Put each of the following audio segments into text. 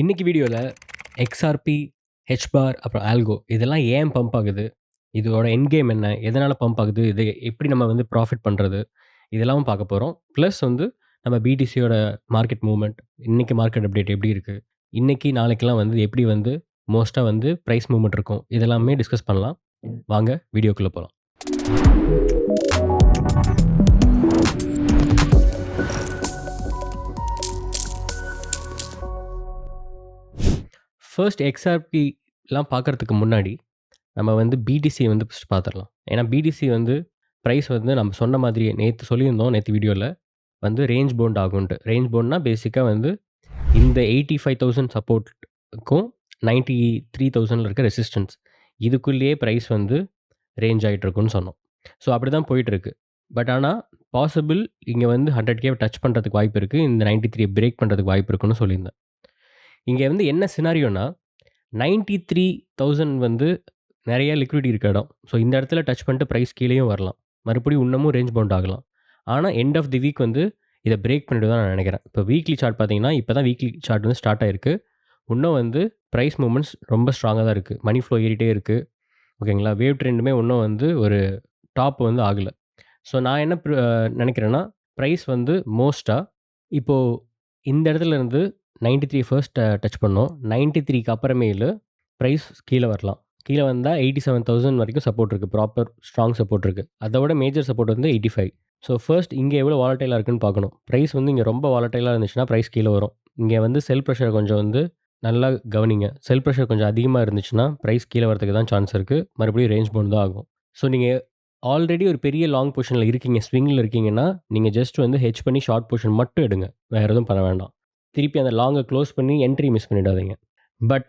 இன்னைக்கு வீடியோல XRP, HBAR அப்புறம் ஆல்கோ இதெல்லாம் ஏன் பம்ப் ஆகுது? இதோட எண்ட் கேம் என்ன? எதனால பம்ப் ஆகுது? இது எப்படி நம்ம வந்து ப்ராஃபிட் பண்றது? இதெல்லாமும் பார்க்க போறோம். ப்ளஸ் வந்து நம்ம BTCயோட மார்க்கெட் மூவ்மெண்ட், இன்னைக்கு மார்க்கெட் அப்டேட் எப்படி இருக்கு? இன்னைக்கு, நாளைக்கெல்லாம் வந்து எப்படி வந்து மோஸ்ட்டா வந்து பிரைஸ் மூவ்மெண்ட் இருக்கும்? இதெல்லாமே டிஸ்கஸ் பண்ணலாம். வாங்க வீடியோக்குள்ள போலாம். ஃபர்ஸ்ட் XRPலாம் பார்க்கறதுக்கு முன்னாடி நம்ம வந்து BTC வந்து ஃபர்ஸ்ட் பார்த்துரலாம். ஏன்னா BTC வந்து பிரைஸ் வந்து நம்ம சொன்ன மாதிரியே நேத்து சொல்லியிருந்தோம் நேத்து வீடியோல வந்து ரேஞ்ச் பவுண்ட் ஆகுன்ட்டு. ரேஞ்ச் பவுண்ட்னா பேசிக்கா வந்து இந்த 85,000 சப்போர்ட்க்கும் 93,000ல இருக்க ரெசிஸ்டன்ஸ் இதுக்குள்ளேயே பிரைஸ் வந்து ரேஞ்ச் ஆயிட்டு இருக்குன்னு சொன்னோம். ஸோ அப்படிதான் போயிட்டுருக்கு. பட் ஆனா பாசிபிள் இங்க வந்து 100K டச் பண்றதுக்கு வாய்ப்பு இருக்கு. இந்த 93 பிரேக் பண்றதுக்கு வாய்ப்பு இருக்குன்னு சொல்லியிருந்தேன். இங்க வந்து என்ன சினாரியோனா 93,000 வந்து நெறைய லிக்விடிட்டி இருக்க இடம். ஸோ இந்த இடத்துல டச் பண்ணிட்டு பிரைஸ் கீழயும் வரலாம். மறுபடியும் இன்னமும் ரேஞ்ச் பவுண்ட் ஆகலாம். ஆனா எண்ட் ஆஃப் தி வீக் வந்து இத பிரேக் பண்ணிடும்னு நான் நெனைக்கிறேன். இப்போ வீக்லி சார்ட் பார்த்தீங்கன்னா, இப்ப தான் வீக்லி சார்ட் வந்து ஸ்டார்ட் ஆயிருக்கு. இன்னும் வந்து பிரைஸ் மூவ்மெண்ட்ஸ் ரொம்ப ஸ்ட்ராங்கா தான் இருக்கு. மனி ஃப்ளோ ஏறிட்டே இருக்கு. ஓகேங்களா? வேவ் ட்ரெண்டுமே இன்னும் வந்து ஒரு டாப் வந்து ஆகல. ஸோ நான் என்ன நெனைக்கிறேன்னா, பிரைஸ் வந்து மோஸ்ட்டா இப்போ இந்த இடத்துல இருந்து 93 ஃபர்ஸ்ட் டச் பண்ணோம். 93க்கு அப்புறமேலு பிரைஸ் கீழ வரலாம். கீழ வந்தா 87,000 வரைக்கும் சப்போர்ட் இருக்கு. ப்ராப்பர் ஸ்ட்ராங் சப்போர்ட் இருக்கு. அதோட மேஜர் சப்போர்ட் வந்து 85. ஸோ ஃபர்ஸ்ட் இங்க எவ்வளோ வாலடைலா இருக்குன்னு பார்க்கணும். பிரைஸ் வந்து இங்க ரொம்ப வாலடைலா இருந்துச்சுன்னா, பிரைஸ் கீழ வரும். இங்க வந்து செல் பிரஷர் கொஞ்சம் வந்து நல்லா கவனிங்க. செல் பிரஷர் கொஞ்சம் அதிகமா இருந்துச்சுன்னா, பிரைஸ் கீழ வரதுக்கு தான் சான்ஸ் இருக்கு. மறுபடியும் ரேஞ்ச் பவுண்ட் தான் ஆகும். ஸோ நீங்க ஆல்ரெடி ஒரு பெரிய லாங் பொசிஷன்ல இருக்கீங்க. ஸ்விங்ல இருக்கீங்கன்னா, நீங்க ஜஸ்ட் வந்து ஹெட்ஜ் பண்ணி ஷார்ட் பொசிஷன் மட்டும் எடுங்க. வேற எதுவும் பண்ண வேண்டாம். திருப்பி அந்த லாங்க க்ளோஸ் பண்ணி என்ட்ரி மிஸ் பண்ணிடாதீங்க. பட்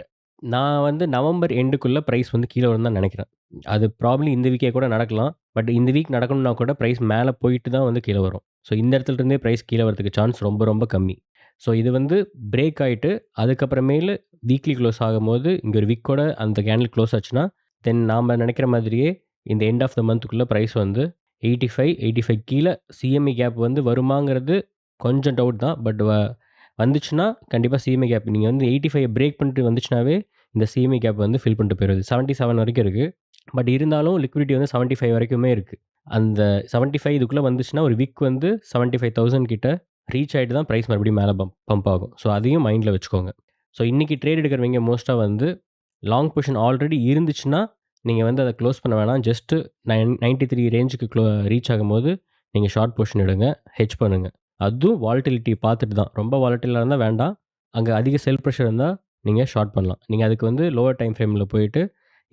நான் வந்து நவம்பர் எண்டுக்குள்ள பிரைஸ் வந்து கீழ வரும்னு தான் நெனைக்கிறேன். அது ப்ராபப்ளி இந்த வீக்கே கூட நடக்கலாம். பட் இந்த வீக் நடக்கணும்னா கூட பிரைஸ் மேல போயிட்டு தான் வந்து கீழ வரும். ஸோ இந்த இடத்துல இருந்தே பிரைஸ் கீழ வரதுக்கு சான்ஸ் ரொம்ப ரொம்ப கம்மி. ஸோ இது வந்து பிரேக் ஆயிட்டு அதுக்கப்புறமேலு வீக்லி க்ளோஸ் ஆகும்போது, இங்க ஒரு விக்கோட அந்த கேண்டில் க்ளோஸ் ஆச்சுன்னா, தென் நாம நெனைக்கிற மாதிரியே இந்த எண்ட் ஆஃப் த மந்த்க்குள்ள பிரைஸ் வந்து 85 கீழ CME கேப் வந்து வருமாங்கிறது கொஞ்சம் டவுட் தான். பட் வந்துச்சுன்னா கண்டிப்பா CME கேப் நீங்க வந்து 85 பிரேக் பண்ணிட்டு வந்துச்சுனாவே, இந்த CME கேப் வந்து ஃபில் பண்ணிட்டு போயிருது. 77 வரைக்கும் இருக்கு. பட் இருந்தாலும் லிக்விடிட்டி வந்து 75 வரைக்குமே இருக்கு. அந்த 75 இதுக்குள்ள வந்துச்சுன்னா, ஒரு விக் வந்து 75,000 கிட்ட ரீச் ஆயிட்டு தான் பிரைஸ் மறுபடியும் மேல பம்ப் ஆகும். ஸோ அதையும் மைண்ட்ல வச்சுக்கோங்க. ஸோ இன்னைக்கு ட்ரேட் எடுக்கிறவங்க மோஸ்ட்டா வந்து லாங் பொசிஷன் ஆல்ரெடி இருந்துச்சுன்னா, நீங்க வந்து அத க்ளோஸ் பண்ண வேணாம். ஜஸ்ட் 93 ரேஞ்சுக்கு ரீச் ஆகும்போது, நீங்க ஷார்ட் பொசிஷன் எடுங்க. ஹெட்ஜ் பண்ணுங்க. அதுவும் வாலட்டிலிட்டி பார்த்துட்டு தான். ரொம்ப வாலடைலா இருந்தா வேண்டாம். அங்க அதிக செல் பிரஷர் இருந்தா, நீங்க ஷார்ட் பண்ணலாம். நீங்க அதுக்கு வந்து லோவர் டைம் ஃப்ரேம்ல போயிட்டு,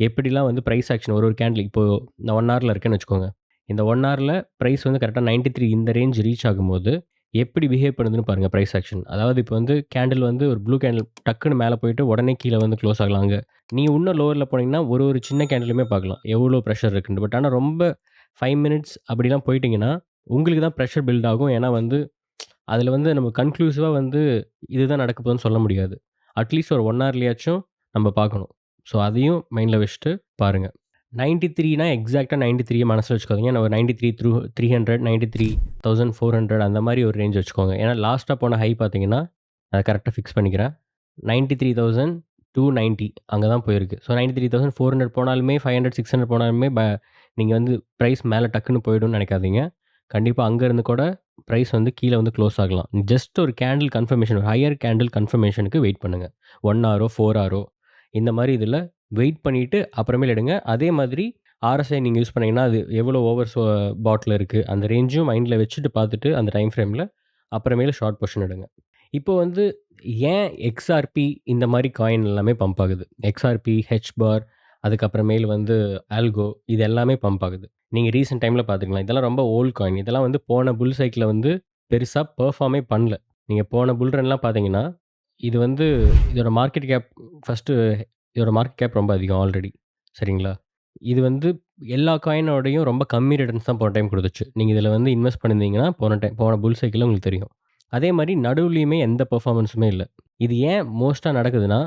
எப்படிலாம் வந்து பிரைஸ் ஆக்ஷன் ஒரு ஒரு கேண்டில் இப்போ நான் 1 ஹவர்ல இருக்கேன்னு வச்சுக்கோங்க. இந்த 1 ஹவர்ல பிரைஸ் வந்து கரெக்ட்டா 93 இந்த ரேஞ்ச் ரீச் ஆகும்போது, எப்படி பிஹேவ் பண்ணுதுன்னு பாருங்க பிரைஸ் ஆக்ஷன். அதாவது இப்போ வந்து கேண்டில் வந்து ஒரு ப்ளூ கேண்டில் டக்குன்னு மேல போயிட்டு உடனே கீழ வந்து க்ளோஸ் ஆகலாம் அங்க. நீங்க இன்னும் லோவர்ல போனீங்கன்னா, ஒரு ஒரு சின்ன கேண்டிலுமே பார்க்கலாம். எவ்வளோ பிரஷர் இருக்குன்னு. பட் ஆனா ரொம்ப 5 மினிட்ஸ் அப்படிலாம் போயிட்டீங்கன்னா, உங்களுக்கு தான் பிரஷர் பில்ட் ஆகும். ஏன்னா வந்து அதில வந்து நம்ம கன்க்ளூசிவா வந்து இதுதான் நடக்க போதுன்னு சொல்ல முடியாது. அட்லீஸ்ட் ஒரு 1 ஹவர்லயாச்சும் நம்ம பார்க்கணும். ஸோ அதையும் மைண்ட்ல வச்சுட்டு பாருங்க. 93னா எக்ஸாக்ட்டா 93 மனசுல வச்சுக்காதீங்க. நான் ஒரு 93 த்ரூ 300, 93,400 அந்த மாரி ஒரு ரேஞ்ச் வச்சுக்கோங்க. ஏன்னா லாஸ்ட்டா போன ஹை பார்த்தீங்கன்னா, அத கரெக்ட்டா ஃபிக்ஸ் பண்ணிக்கிறேன். 93,290 அங்க தான் போயிருக்கு. ஸோ 93,400 போனாலுமே 500, 600 போனாலுமே நீங்க வந்து பிரைஸ் மேல டக்குன்னு போயிடும்னு நெனைக்காதீங்க. கண்டிப்பா அங்க இருந்து கூட பிரைஸ் வந்து கீழ வந்து க்ளோஸ் ஆகலாம். ஜஸ்ட் ஒரு கேண்டில் கன்ஃபர்மேஷன் ஹையர் கேண்டில் கன்ஃபர்மேஷனுக்கு வெயிட் பண்ணுங்க. 1 ஹாரோ, 4 ஹாரோ இந்த மாரி இதில வெயிட் பண்ணிட்டு அப்புறமேல் எடுங்க. அதே மாதிரி RSI நீங்க யூஸ் பண்ணீங்கன்னா, அது எவ்வளோ ஓவர் பாட்ல இருக்கு. அந்த ரேஞ்சும் மைண்ட்ல வச்சுட்டு பார்த்துட்டு அந்த டைம் ஃப்ரேம்ல அப்புறமேலு ஷார்ட் பொசிஷன் எடுங்க. இப்போ வந்து ஏன் XRP இந்த மாரி காயின் எல்லாமே பம்ப் ஆகுது? XRP, HBAR அதுக்கப்புறமேலு வந்து ஆல்கோ இது எல்லாமே பம்ப் ஆகுது. நீங்க ரீசென்ட் டைம்ல பார்த்துக்கலாம். இதெல்லாம் ரொம்ப ஓல்ட் காயின். இதெல்லாம் வந்து போன புல் சைக்கிள்ல வந்து பெருசா பெர்ஃபார்மே பண்ணல. நீங்க போன புல் ரன்லாம் பார்த்தீங்கன்னா, இது வந்து இதோட மார்க்கெட் கேப் ஃபர்ஸ்ட்டு இதோட மார்க்கெட் கேப் ரொம்ப அதிகம் ஆல்ரெடி. சரிங்களா? இது வந்து எல்லா காயினோடையும் ரொம்ப கம்மி ரிட்டர்ன்ஸ் தான் போன டைம் குடுத்துச்சு. நீங்க இதில வந்து இன்வெஸ்ட் பண்ணியிருந்தீங்கன்னா, போன புல் சைக்கிள்ல உங்களுக்கு தெரியும். அதே மாரி நடுவுலயுமே எந்த பெர்ஃபார்மன்ஸுமே இல்ல. இது ஏன் மோஸ்ட்டா நடக்குதுன்னா,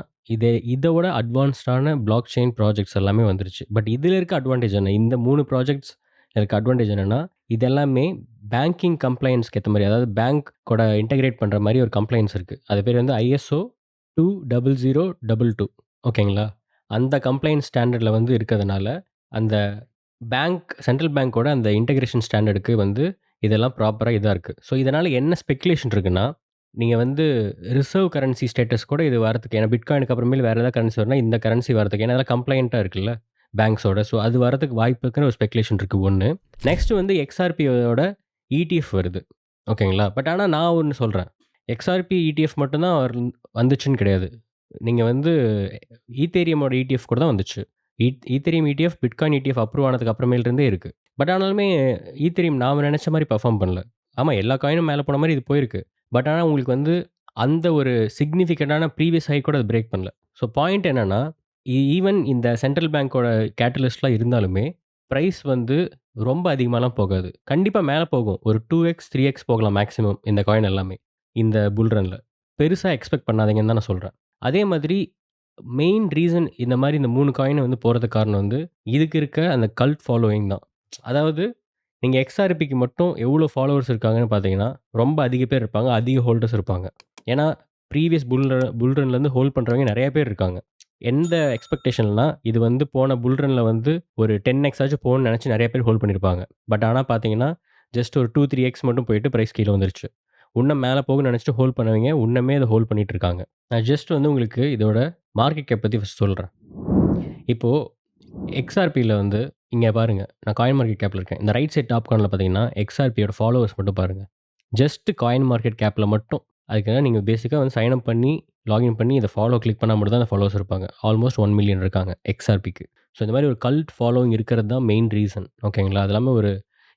இதோட அட்வான்ஸ்டான பிளாக் செயின் ப்ராஜெக்ட்ஸ் எல்லாமே வந்துருச்சு. பட் இதில இருக்க அட்வான்டேஜ் என்ன? இந்த 3 ப்ராஜெக்ட்ஸ் இருக்க அட்வான்டேஜ் என்னன்னா, இது எல்லாமே பேங்கிங் கம்ப்ளையன்ஸ்க்கு ஏத்த மாரி, அதாவது பேங்க் கூட இன்டகிரேட் பண்ற மாரி ஒரு கம்ப்ளையன்ஸ் இருக்கு. அது பேர் வந்து ISO 20022 ஓகேங்களா? அந்த கம்ப்ளையன்ஸ் ஸ்டாண்டர்ட்ல வந்து இருக்கிறதுனால, அந்த சென்ட்ரல் பேங்கோட அந்த இன்டகிரேஷன் ஸ்டாண்டர்டுக்கு வந்து இதெல்லாம் ப்ராப்பரா இதா இருக்கு. ஸோ, இதனால என்ன ஸ்பெகுலேஷன் இருக்குன்னா, நீங்க வந்து ரிசர்வ் கரன்சி ஸ்டேட்டஸ் கூட இது வரதுக்கு ஏன்னா பிட்காயினுக்கு அப்புறமேல் வேற ஏதாவது கரன்சி வரும்னா, இந்த கரன்சி வரதுக்கு ஏன்னா அதெல்லாம் கம்ப்ளையன்ட்டா இருக்குல்ல பேங்க்ஸோட. ஸோ, அது வரதுக்கு வாய்ப்பு இருக்குன்னு ஒரு ஸ்பெகுலேஷன் இருக்கு 1. நெக்ஸ்ட் வந்து எக்ஸ்ஆர்பியோட இடிஎஃப் வருது. ஓகேங்களா? பட் ஆனா நான் ஒண்ணு சொல்றேன். எக்ஸ்ஆர்பி இடிஎஃப் மட்டும் தான் வந்துச்சுன்னு கிடையாது. நீங்க வந்து ஈத்தேரியமோட இடிஎஃப் கூட தான் வந்துச்சு. Ethereum ETF, bitcoin ETF approve ஆனதுக்கு அப்புறமேல் இருந்தே இருக்கு. பட் ஆனாலுமே ஈத்தேரியம் நாம நெனச்ச மாரி பெர்ஃபார்ம் பண்ணல. ஆமா, எல்லா காயினும் மேல போன மாரி இது போயிருக்கு. பட் ஆனா உங்களுக்கு வந்து அந்த ஒரு சிக்னிஃபிகன்ட்டான ப்ரீவியஸ் ஹை கூட அது பிரேக் பண்ணல. ஸோ பாயிண்ட் என்னன்னா, ஈவன் இந்த சென்ட்ரல் பேங்கோட கேட்டலிஸ்ட்லாம் இருந்தாலுமே, பிரைஸ் வந்து ரொம்ப அதிகமாலாம் போகாது. கண்டிப்பா மேல போகும். ஒரு 2x, 3x போகலாம் மேக்ஸிமம் இந்த காயின் எல்லாமே. இந்த புல் ரன்ல. பெருசா எக்ஸ்பெக்ட் பண்ணாதீங்கன்னு தான் நான் சொல்றேன். அதே மாதிரி மெயின் ரீசன் இந்த மாரி இந்த 3 காயின் வந்து போறதுக்கு காரணம் வந்து, இதுக்கு இருக்க அந்த கல்ட் ஃபாலோயிங் தான். அதாவது நீங்க எக்ஸ்ஆர்பிக்கு மட்டும் எவ்ளோ ஃபாலோவர்ஸ் இருக்காங்கன்னு பார்த்தீங்கன்னா, ரொம்ப அதிக பேர் இருப்பாங்க. அதிக ஹோல்டர்ஸ் இருப்பாங்க. ஏன்னா, ப்ரீவியஸ் புல் ரன்லேருந்து ஹோல்ட் பண்றவங்க நெறைய பேர் இருக்காங்க. எந்த எக்ஸ்பெக்டேஷன்லாம் இது வந்து போன புல் ரன்ல வந்து ஒரு 10x ஆச்சும் போகும்னு நெனச்சு நெறைய பேர் ஹோல்ட் பண்ணியிருப்பாங்க. பட் ஆனா பார்த்தீங்கன்னா, ஜஸ்ட் ஒரு 2, 3x மட்டும் போயிட்டு பிரைஸ் கீழ வந்துருச்சு. இன்னும் மேல போகும்னு நெனச்சுட்டு ஹோல்ட் பண்ணவங்க, இன்னுமே அத ஹோல்ட் பண்ணிட்டு இருக்காங்க. நான் ஜஸ்ட் வந்து உங்களுக்கு இதோட மார்க்கெட் கேப் பத்தி ஃபர்ஸ்ட் சொல்றேன். இப்போ எக்ஸ்ஆர்பில வந்து இங்க பாருங்க. நான் காயின் மார்க்கெட் கேப்ல இருக்கேன். இந்த ரைட் சைட் டாப் கார்னர்ல பார்த்தீங்கன்னா, எக்ஸ்ஆர்பியோட ஃபாலோவர்ஸ் மட்டும் பாருங்க. ஜஸ்ட் காயின் மார்க்கெட் கேப்ல மட்டும். அதுக்காக நீங்க பேசிக்கா வந்து சைன் அப் பண்ணி, லாகின் பண்ணி இத ஃபாலோ கிளிக் பண்ணா மட்டும் தான் அந்த ஃபாலோவர்ஸ் இருப்பாங்க. ஆல்மோஸ்ட் 1 மில்லியன் இருக்காங்க எக்ஸ்ஆர்பிக்கு. ஸோ இந்த மாரி ஒரு கல்ட் ஃபாலோயிங் இருக்கிறது தான் மெயின் ரீசன். ஓகேங்களா? அது இல்லாம ஒரு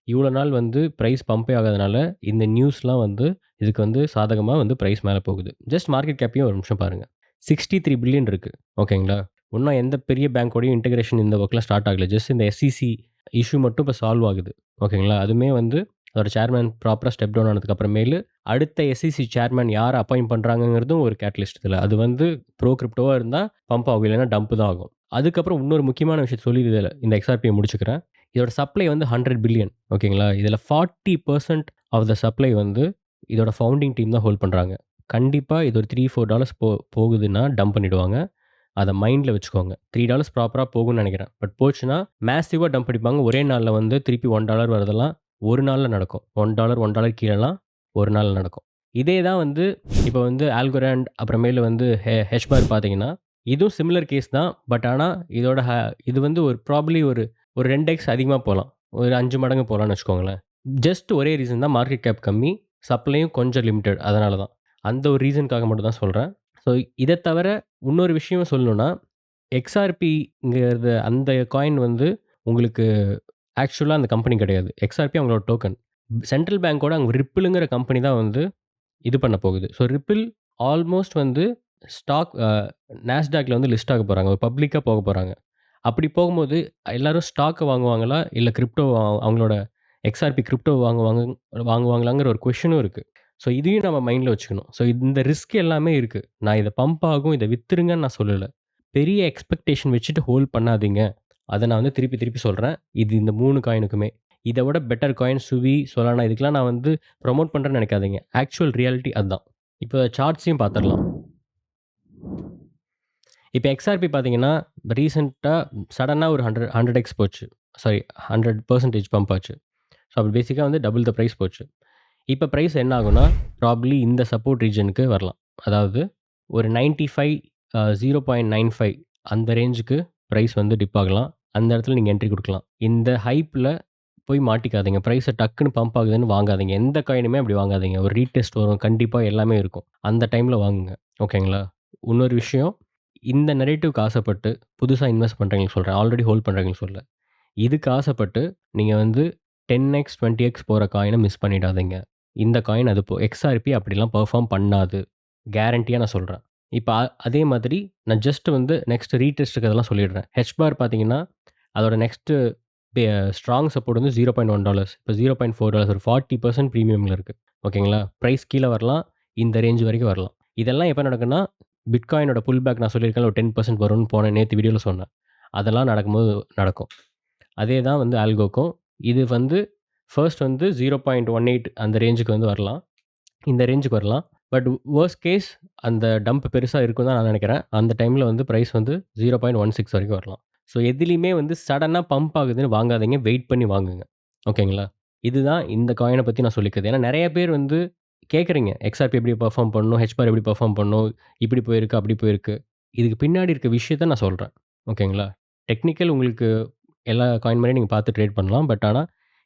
இவ்வளோ நாள் வந்து பிரைஸ் பம்பே ஆகாதனால, இந்த நியூஸ்லாம் வந்து இதுக்கு வந்து சாதகமா வந்து பிரைஸ் மேல போகுது. ஜஸ்ட் மார்க்கெட் கேப்பையும் ஒரு நிமிஷம் பாருங்க. 63 பில்லியன் இருக்கு. ஓகேங்களா? இன்னும் எந்த பெரிய பேங்கோடயும் இன்டகிரேஷன் இந்த ஒர்க்லாம் ஸ்டார்ட் ஆகல. ஜஸ்ட் இந்த எஸ்இசி இஷ்யூ மட்டும் இப்ப சால்வ் ஆகுது. ஓகேங்களா? அதுவுமே வந்து அதோட சேர்மன் ப்ராப்பரா ஸ்டெப் டவுன் ஆனதுக்கு அப்புறமேலு, அடுத்த எஸ்இசி சேர்மன் யார அப்பாயிண்ட் பண்றாங்கங்கிறதும் ஒரு கேட்டலிஸ்ட் இதுல. அது வந்து கிரிப்டோவா இருந்தா பம்ப் ஆகும். இல்லைன்னா டம்ப் தான் ஆகும். அதுக்கப்புறம் இன்னொரு முக்கியமான விஷயத்த சொல்லி இதுல இந்த எக்ஸ்ஆர்பிய முடிச்சுக்கிறேன். இதோட சப்ளை வந்து 100 பில்லியன். ஓகேங்களா? இதுல 40% ஆஃப் த சப்ளை வந்து இதோட ஃபவுண்டிங் டீம் தான் ஹோல்ட் பண்றாங்க. கண்டிப்பா இது ஒரு $3, $4 போகுதுன்னா டம்ப் பண்ணிடுவாங்க. அத மைண்ட்ல வச்சுக்கோங்க. $3 ப்ராப்பரா போகும்னு நெனைக்கிறேன். பட் போச்சுன்னா, மேசிவா டம்ப் அடிப்பாங்க. ஒரே நாள்ல வந்து திருப்பி $1 வரதெல்லாம் ஒரு நாள்ல நடக்கும். $1, $1 கீழலாம் ஒரு நாள்ல நடக்கும். இதே தான் வந்து இப்ப வந்து ஆல்கோராண்ட் அப்புறமேலு வந்து ஹெஷ்பார் பார்த்தீங்கன்னா, இதுவும் சிமிலர் கேஸ் தான். பட் ஆனா இதோட இது வந்து ஒரு ப்ராபப்லி ஒரு 2x அதிகமா போலாம். ஒரு 5 மடங்கு போலான்னு வச்சுக்கோங்களேன். ஜஸ்ட் ஒரே ரீசன் தான் மார்க்கெட் கேப் கம்மி. சப்ளையும் கொஞ்சம் லிமிட்டட். அதனால தான். அந்த ஒரு ரீசனுக்காக மட்டும் தான் சொல்றேன். ஸோ இத தவிர இன்னொரு விஷயம் சொல்லணும்னா, எக்ஸ்ஆர்பிங்கிறது அந்த காயின் வந்து உங்களுக்கு ஆக்சுவலா அந்த கம்பெனி கிடையாது. எக்ஸ்ஆர்பி அவங்களோட டோக்கன். சென்ட்ரல் பேங்கோட அங்க ரிப்பிள்ங்கிற கம்பெனி தான் வந்து இது பண்ண போகுது. ஸோ ரிப்பிள் ஆல்மோஸ்ட் வந்து ஸ்டாக் நாஸ்டாக்ல வந்து லிஸ்ட் ஆக போறாங்க. ஒரு பப்ளிக்கா போக போறாங்க. அப்படி போகும்போது எல்லாரும் ஸ்டாக்க வாங்குவாங்களா? இல்ல கிரிப்டோ அவங்களோட எக்ஸ்ஆர்பி கிரிப்டோ வாங்குவாங்களாங்கிற ஒரு கொஸ்டினும் இருக்கு. ஸோ இதையும் நம்ம மைண்ட்ல வச்சுக்கணும். ஸோ இந்த ரிஸ்க் எல்லாமே இருக்கு. நான் இத பம்ப் ஆகும், இத வித்துருங்கன்னு நான் சொல்லல. பெரிய எக்ஸ்பெக்டேஷன் வச்சுட்டு ஹோல்ட் பண்ணாதீங்க. அத நான் வந்து திருப்பி திருப்பி சொல்றேன். இது இந்த 3 காயினுக்குமே. இத விட பெட்டர் காயின் சுவி, சொலானா இதுக்கெல்லாம் நான் வந்து ப்ரமோட் பண்றேன்னு நெனைக்காதீங்க. ஆக்சுவல் ரியாலிட்டி அதான். இப்ப சார்ட்ஸையும் பார்த்துரலாம். இப்ப எக்ஸ்ஆர்பி பார்த்தீங்கன்னா, ரீசென்ட்டா சடனா ஒரு 100x போச்சு. சாரி 100% பம்ப் ஆச்சு. ஸோ அப்படி பேசிக்கா வந்து டபுள் த பிரைஸ் போச்சு. இப்ப பிரைஸ் என்ன ஆகும்னா, ப்ராபப்லி இந்த சப்போர்ட் ரீஜியனுக்கு வரலாம். அதாவது ஒரு 95 0.95 அந்த ரேஞ்சுக்கு பிரைஸ் வந்து டிப் ஆகலாம். அந்த இடத்துல நீங்க என்ட்ரி குடுக்கலாம். இந்த ஹைப்ல போய் மாட்டிக்காதீங்க. பிரைஸ டக்குன்னு பம்ப் ஆகுதுன்னு வாங்காதீங்க. எந்த காயினுமே அப்படி வாங்காதீங்க. ஒரு ரீடெஸ்ட் வரும். கண்டிப்பா எல்லாமே இருக்கும். அந்த டைம்ல வாங்குங்க. ஓகேங்களா? இன்னொரு விஷயம், இந்த நரேட்டிவ்க்கு ஆசைப்பட்டு புதுசா இன்வெஸ்ட் பண்றவங்களுக்கு சொல்றேன். ஆல்ரெடி ஹோல்ட் பண்றவங்களுக்கு சொல்லல. இதுக்கு ஆசைப்பட்டு நீங்க வந்து 10x, 20x போற காயின மிஸ் பண்ணிடாதீங்க. இந்த காயின் அது எக்ஸ்ஆர்பி அப்படிலாம் பெர்ஃபார்ம் பண்ணாது. கேரண்டியா நான் சொல்றேன். இப்ப அதே மாதிரி நான் ஜஸ்ட் வந்து நெக்ஸ்ட் ரீடெஸ்ட்க்கு அதெல்லாம் சொல்லிடுறேன். ஹெச் பார் பார்த்தீங்கன்னா, அதோட நெக்ஸ்ட் பெ ஸ்ட்ராங் சப்போர்ட் வந்து $0.1 இப்ப $0.4 ஒரு 40% பிரீமியம்ல இருக்கு. ஓகேங்களா? பிரைஸ் கீழ வரலாம். இந்த ரேஞ்ச் வரைக்கும் வரலாம். இதெல்லாம் எப்ப நடக்கும்னா, பிட்காயினோட புல் பேக் நான் சொல்லியிருக்கேன்ல ஒரு 10% வரும்னு போன நேத்து வீடியோல சொன்னேன். அதெல்லாம் நடக்கும்போது நடக்கும். அதே தான் வந்து ஆல்கோக்கும். இது வந்து ஃபர்ஸ்ட் வந்து 0.18 அந்த ரேஞ்சுக்கு வந்து வரலாம். இந்த ரேஞ்சுக்கு வரலாம். பட் வொர்ஸ்ட் கேஸ் அந்த டம்ப் பெருசா இருக்குன்னு தான் நான் நெனைக்கிறேன். அந்த டைம்ல வந்து பிரைஸ் வந்து 0.16 வரைக்கும் வரலாம். ஸோ எதிலயுமே வந்து சடனா பம்ப் ஆகுதுன்னு வாங்காதீங்க. வெயிட் பண்ணி வாங்குங்க. ஓகேங்களா? இதுதான் இந்த காயின பத்தி நான் சொல்லிக்கிறது. ஏன்னா நெறைய பேர் வந்து கேட்குறீங்க. எக்ஸ்ஆர்பி எப்படி பெர்ஃபார்ம் பண்ணணும்? ஹெச்பார் எப்படி பெர்ஃபார்ம் பண்ணணும்? இப்படி போயிருக்கு, அப்படி போயிருக்கு. இதுக்கு பின்னாடி இருக்க விஷயத்த நான் சொல்றேன். ஓகேங்களா? டெக்னிக்கல் உங்களுக்கு எல்லா காயின் மாரியும் நீங்க பார்த்து ட்ரேட் பண்ணலாம். பட் ஆனா,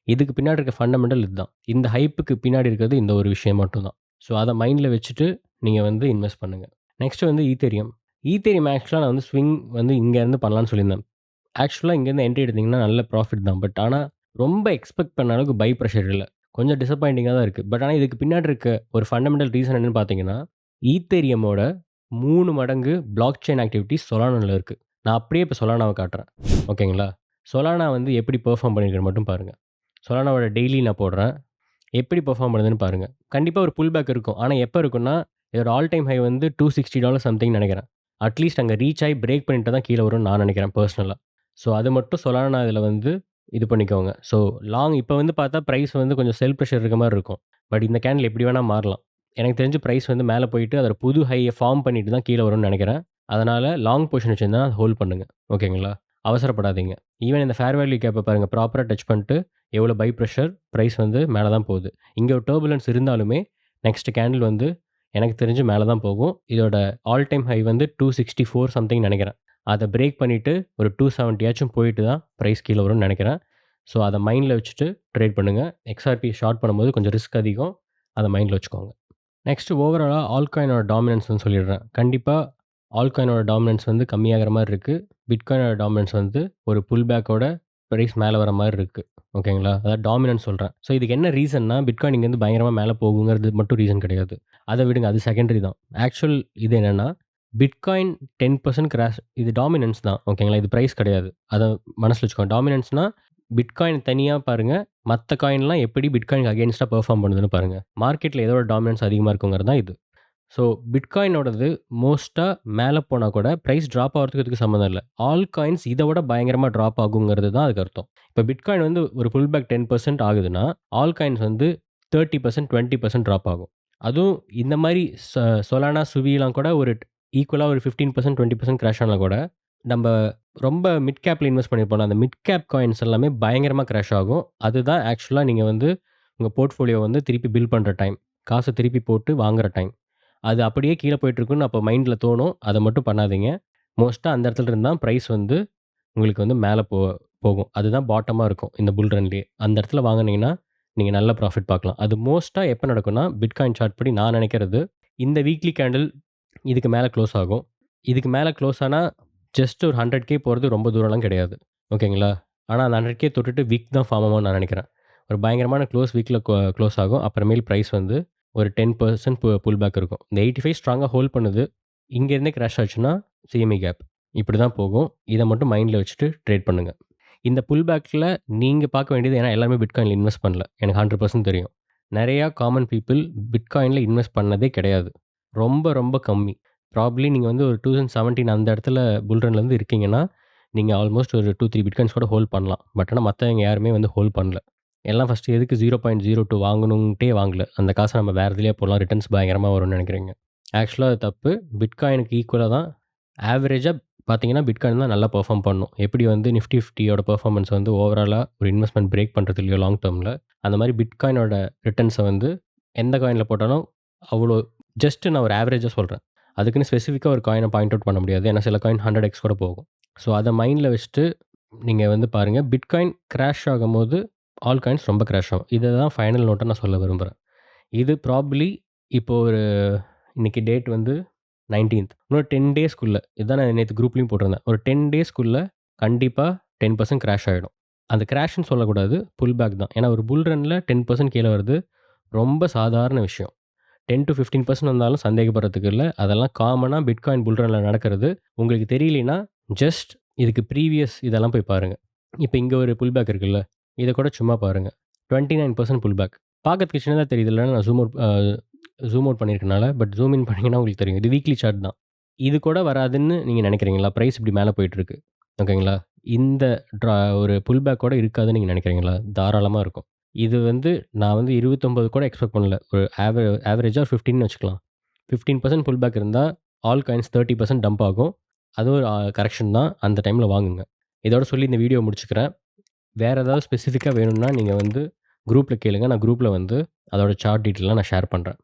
இதுக்கு பின்னாடி இருக்க ஃபண்டமெண்டல் இதுதான். இந்த ஹைப்புக்கு பின்னாடி இருக்கிறது இந்த ஒரு விஷயம் மட்டும் தான். ஸோ, அத மைண்ட்ல வச்சுட்டு நீங்க வந்து இன்வெஸ்ட் பண்ணுங்க. நெக்ஸ்ட் வந்து ஈத்தேரியம். ஈத்தேரியம் ஆக்சுவலா நான் வந்து ஸ்விங் வந்து இங்கேருந்து பண்ணலான்னு சொல்லியிருந்தேன். ஆக்சுவலா இங்கேருந்து என்ட்ரி எடுத்தீங்கன்னா நல்ல ப்ராஃபிட் தான். பட் ஆனா, ரொம்ப எக்ஸ்பெக்ட் பண்ண அளவுக்கு பை பிரஷர் இல்ல. கொஞ்சம் டிசப்பாயிண்டிங்கா தான் இருக்கு. பட் ஆனா, இதுக்கு பின்னாடி இருக்க ஒரு ஃபண்டமெண்டல் ரீசன் என்னன்னு பார்த்தீங்கன்னா, ஈத்தேரியமோட 3 மடங்கு பிளாக் செயின் ஆக்டிவிட்டீஸ் சொலானால இருக்கு. நான் அப்படியே இப்ப சொலானாவ காட்டுறேன். ஓகேங்களா? சொலானா வந்து எப்படி பெர்ஃபார்ம் பண்ணியிருக்குன்னு மட்டும் பாருங்க. சொலானாவோட டெய்லி நான் போடுறேன். எப்படி பெர்ஃபார்ம் பண்ணுதுன்னு பாருங்க. கண்டிப்பா ஒரு புல் பேக் இருக்கும். ஆனா எப்ப இருக்கும்னா, இதோட ஆல் டைம் ஹை வந்து $260 சம்திங் நெனைக்கிறேன். அட்லீஸ்ட் அங்க ரீச் ஆயி பிரேக் பண்ணிட்டு தான் கீழ வரும்னு நான் நெனைக்கிறேன் பெர்சனலா. ஸோ அது மட்டும் சொலானா இதுல வந்து இது பண்ணிக்கோங்க. ஸோ லாங் இப்ப வந்து பார்த்தா பிரைஸ் வந்து கொஞ்சம் செல் பிரஷர் இருக்க மாரி இருக்கும். பட் இந்த கேண்டில் எப்படி வேணா மாறலாம். எனக்கு தெரிஞ்சு பிரைஸ் வந்து மேல போயிட்டு அதோட புது ஹைய ஃபார்ம் பண்ணிட்டு தான் கீழ வரும்னு நெனைக்கிறேன். அதனால லாங் பொசிஷன் வச்சிருந்தா ஹோல்ட் பண்ணுங்க. ஓகேங்களா? அவசரப்படாதீங்க. ஈவன் இந்த ஃபேர் வேல்யூ கேப்ப பாருங்க. ப்ராப்பரா டச் பண்ணிட்டு எவ்வளோ பை பிரஷர் பிரைஸ் வந்து மேல தான் போகுது. இங்க ஒரு டர்புலன்ஸ் இருந்தாலுமே நெக்ஸ்ட் கேண்டில் வந்து எனக்கு தெரிஞ்சு மேல தான் போகும். இதோட ஆல் டைம் ஹை வந்து 264 சம்திங் நெனைக்கிறேன். அத பிரேக் பண்ணிட்டு ஒரு 270 ஆச்சும் போயிட்டு தான் பிரைஸ் கீழ வரும்னு நெனைக்கிறேன். ஸோ அத மைண்ட்ல வச்சுட்டு ட்ரேட் பண்ணுங்க. எக்ஸ்ஆர்பி ஷார்ட் பண்ணும்போது கொஞ்சம் ரிஸ்க் அதிகம். அத மைண்ட்ல வச்சுக்கோங்க. நெக்ஸ்ட் ஓவராலா ஆல்காயினோட டாமினன்ஸ்ன்னு சொல்லிடுறேன். கண்டிப்பா ஆல்காயினோட டாமினன்ஸ் வந்து கம்மியாகிற மாரி இருக்கு. பிட்காயினோட டாமினன்ஸ் வந்து ஒரு புல் பேக்கோட பிரைஸ் மேல வர மாரி இருக்கு. ஓகேங்களா? அதாவது டாமினன்ட் சொல்றேன். ஸோ இதுக்கு என்ன ரீசன்னா, பிட்காயின் இங்கேருந்து பயங்கரமா மேல போகுங்கிறது மட்டும் ரீசன் கிடையாது. அத விடுங்க. அது செகண்டரி தான். ஆக்சுவல் இது என்னன்னா, பிட்காயின் 10% கிராஷ் இது டாமினன்ஸ் தான். ஓகேங்களா? இது பிரைஸ் கிடையாது. அத மனசுல வச்சுக்கோங்க. டாமினன்ஸ்னா பிட்காயின் தனியா பாருங்க. மத்த காயின்லாம் எப்படி பிட்காயினுக்கு அகைன்ஸ்ட்டா பெர்ஃபார்ம் பண்ணுதுன்னு பாருங்க. மார்க்கெட்ல எதோட டாமினன்ஸ் அதிகமா இருக்குங்கிறது தான் இது. ஸோ பிட்காயினோடது மோஸ்ட்டா மேல போனா கூட பிரைஸ் ட்ராப் ஆகுறதுக்கு இதுக்கு சம்மந்தம் இல்ல. ஆல் காயின்ஸ் இத விட பயங்கரமா ட்ராப் ஆகுங்கிறது தான் அதுக்கு அர்த்தம். இப்ப பிட்காயின் வந்து ஒரு புல் பேக் 10% ஆகுதுன்னா, ஆல் காயின்ஸ் வந்து 30%, 20% ட்ராப் ஆகும். அதுவும் இந்த மாரி சொலானா, சுவிலாம் கூட ஒரு ஈக்குவலா ஒரு 15%, 20% கிராஷ் ஆனா கூட, நம்ப ரொம்ப மிட் கேப்ல இன்வெஸ்ட் பண்ணியிருப்போம்ல, அந்த மிட் கேப் காயின்ஸ் எல்லாமே பயங்கரமா கிராஷ் ஆகும். அதுதான் ஆக்சுவலா நீங்க வந்து உங்க போர்ட்ஃபோலியோ வந்து திருப்பி பில்ட் பண்ற டைம். காச திருப்பி போட்டு வாங்குற டைம். அது அப்படியே கீழ போயிட்டுருக்குன்னு அப்ப மைண்ட்ல தோணும். அத மட்டும் பண்ணாதீங்க. மோஸ்ட்டா அந்த இடத்துல இருந்து தான் பிரைஸ் வந்து உங்களுக்கு வந்து மேல போகும். அதுதான் பாட்டமா இருக்கும். இந்த புல் ரன்லயே. அந்த இடத்துல வாங்குனீங்கன்னா, நீங்க நல்ல ப்ராஃபிட் பார்க்கலாம். அது மோஸ்ட்டா எப்ப நடக்கும்னா, பிட்காயின் சார்ட் படி நான் நெனைக்கிறது, இந்த வீக்லி கேண்டில் இதுக்கு மேல க்ளோஸ் ஆகும். இதுக்கு மேல க்ளோஸ் ஆனா, ஜஸ்ட் ஒரு 100K போறது ரொம்ப தூரம்லாம் கிடையாது. ஓகேங்களா? ஆனா அந்த 100K தொட்டுட்டு விக் தான் ஃபார்ம் ஆகும்னு நான் நெனைக்கிறேன். ஒரு பயங்கரமான வீக்ல க்ளோஸ் ஆகும். அப்புறமேல் பிரைஸ் வந்து ஒரு 10% புல் பேக் இருக்கும். இந்த 85 ஸ்ட்ராங்கா ஹோல்ட் பண்ணுது. இங்கேருந்தே கிராஷ் ஆச்சுன்னா, சிஎம்இ கேப். இப்படி தான் போகும். இத மட்டும் மைண்ட்ல வச்சுட்டு ட்ரேட் பண்ணுங்க. இந்த புல் பேக்ல நீங்க பார்க்க வேண்டியது ஏன்னா எல்லாருமே பிட்காயின்ல இன்வெஸ்ட் பண்ணல. எனக்கு 100% தெரியும். நெறையா காமன் பீப்பிள் பிட்காயின்ல இன்வெஸ்ட் பண்ணதே கிடையாது. ரொம்ப ரொம்ப கம்மி. ப்ராபப்லி நீங்க வந்து ஒரு 2017 அந்த இடத்துல புல் ரன்லேருந்து இருக்கீங்கன்னா, நீங்க ஆல்மோஸ்ட் ஒரு 2, 3 பிட்காயின்ஸ் கூட ஹோல்ட் பண்ணலாம். பட் ஆனா மத்தவங்க யாருமே வந்து ஹோல்ட் பண்ணல. எல்லாம் ஃபர்ஸ்ட்டு எதுக்கு 0.02 வாங்கணுன்ட்டே வாங்கல. அந்த காச நம்ம வேற எதுலயா போடலாம். ரிட்டர்ன்ஸ் பயங்கரமா வரும்னு நெனைக்கிறீங்க. ஆக்சுவலா அது தப்பு. பிட்காயினுக்கு ஈக்குவலா தான் ஆவரேஜா பார்த்தீங்கன்னா, பிட்காயின் தான் நல்லா பெர்ஃபார்ம் பண்ணும். எப்படி வந்து நிஃப்டி 50யோட பெர்ஃபார்மன்ஸ் வந்து ஓவராலா ஒரு இன்வெஸ்ட்மென்ட் பிரேக் பண்றது இல்லையோ லாங் டெர்ம்ல, அந்த மாரி பிட்காயினோட ரிட்டர்ன்ஸ வந்து எந்த காயின்ல போட்டாலும் அவ்வளோ ஜஸ்ட் நான் ஒரு ஆவரேஜா சொல்றேன். அதுக்குன்னு ஸ்பெசிஃபிக்கா ஒரு காயின பாயிண்ட் அவுட் பண்ண முடியாது. ஏன்னா சில காயின் 100x கூட போகும். ஸோ அத மைண்ட்ல வச்சுட்டு நீங்க வந்து பாருங்க. பிட்காயின் கிராஷ் ஆகும்போது ஆல் காயின்ஸ் ரொம்ப கிராஷ் ஆகும். இத தான் ஃபைனல் நோட்டா நான் சொல்ல விரும்புறேன். இது ப்ராபபிலி இப்போ ஒரு இன்னைக்கு டேட் வந்து 19த் இன்னொரு 10 டேஸ்க்குள்ள இதான் நான் நேத்து குரூப்லயும் போட்டிருந்தேன். ஒரு 10 டேஸ்க்குள்ள கண்டிப்பா 10% கிராஷ் ஆயிடும். அந்த கிராஷ்ன்னு சொல்லக்கூடாது. புல் பேக் தான். ஏன்னா ஒரு புல் ரன்ல 10% கீழ வருது. ரொம்ப சாதாரண விஷயம். 10-15% வந்தாலும் சந்தேகப்படுறதுக்கு இல்ல. அதெல்லாம் காமனா பிட்காயின் புல் ரன்ல நடக்கிறது. உங்களுக்கு தெரியலைன்னா, ஜஸ்ட் இதுக்கு ப்ரீவியஸ் இதெல்லாம் போய் பாருங்க. இப்ப இங்க ஒரு புல் பேக் இருக்குல்ல. இத கூட சும்மா பாருங்க. 29% புல் பேக். பார்க்கறதுக்கு சின்னதா தெரியுதுல்ல. நான் ஜூம் அவுட் பண்ணியிருக்கனால. பட் ஜூம் இன் பண்ணீங்கன்னா உங்களுக்கு தெரியும். இது வீக்லி சார்ட் தான். இது கூட வராதுன்னு நீங்க நினைக்கிறீங்களா? பிரைஸ் இப்படி மேல போயிட்டுருக்கு. ஓகேங்களா? இந்த ஒரு புல் பேக் கூட இருக்காதுன்னு நீங்க நினைக்கிறீங்களா? தாராளமா இருக்கும். இது வந்து நான் வந்து 29 கூட எக்ஸ்பெக்ட் பண்ணல. ஒரு ஆவரேஜா ஒரு 15ன்னு வச்சுக்கலாம். 15% புல் பேக் இருந்தா, ஆல் காயின்ஸ் 30% டம்ப் ஆகும். அதுவும் ஒரு கரெக்ஷன் தான். அந்த டைம்ல வாங்குங்க. இதோட சொல்லி இந்த வீடியோ முடிச்சுக்கிறேன். வேற ஏதாவது ஸ்பெசிஃபிக்கா வேணும்னா, நீங்க வந்து குரூப்ல கேளுங்க. நான் குரூப்ல வந்து அதோட சார்ட் டீட்டெயில்லாம் நான் ஷேர் பண்றேன்.